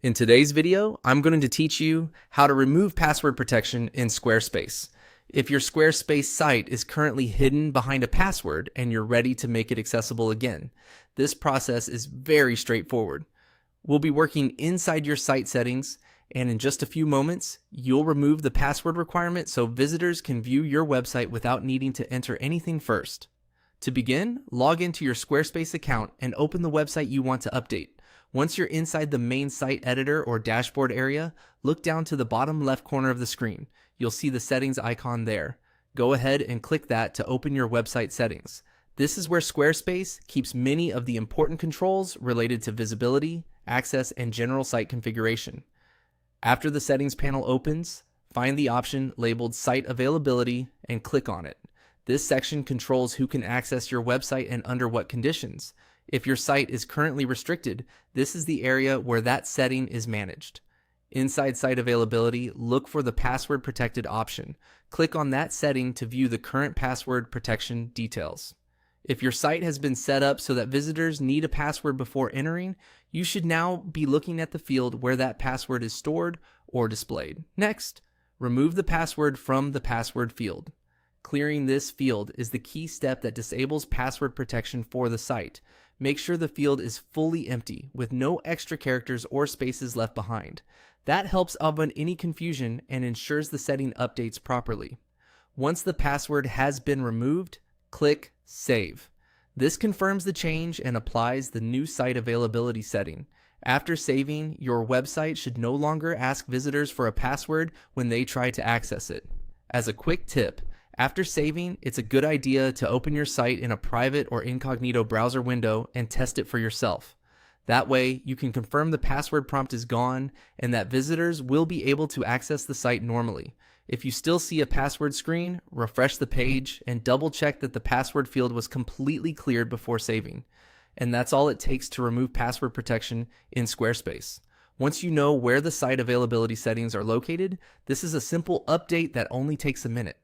In today's video, I'm going to teach you how to remove password protection in Squarespace. If your Squarespace site is currently hidden behind a password and you're ready to make it accessible again, this process is very straightforward. We'll be working inside your site settings, and in just a few moments, you'll remove the password requirement so visitors can view your website without needing to enter anything first. To begin, log into your Squarespace account and open the website you want to update. Once you're inside the main site editor or dashboard area, look down to the bottom left corner of the screen. You'll see the settings icon there. Go ahead and click that to open your website settings. This is where Squarespace keeps many of the important controls related to visibility, access, and general site configuration. After the settings panel opens, find the option labeled Site Availability and click on it. This section controls who can access your website and under what conditions. If your site is currently restricted, this is the area where that setting is managed. Inside Site Availability, look for the Password Protected option. Click on that setting to view the current password protection details. If your site has been set up so that visitors need a password before entering, you should now be looking at the field where that password is stored or displayed. Next, remove the password from the password field. Clearing this field is the key step that disables password protection for the site. Make sure the field is fully empty, with no extra characters or spaces left behind. That helps avoid any confusion and ensures the setting updates properly. Once the password has been removed, click Save. This confirms the change and applies the new site availability setting. After saving, your website should no longer ask visitors for a password when they try to access it. As a quick tip, after saving, it's a good idea to open your site in a private or incognito browser window and test it for yourself. That way, you can confirm the password prompt is gone and that visitors will be able to access the site normally. If you still see a password screen, refresh the page and double check that the password field was completely cleared before saving. And that's all it takes to remove password protection in Squarespace. Once you know where the site availability settings are located, this is a simple update that only takes a minute.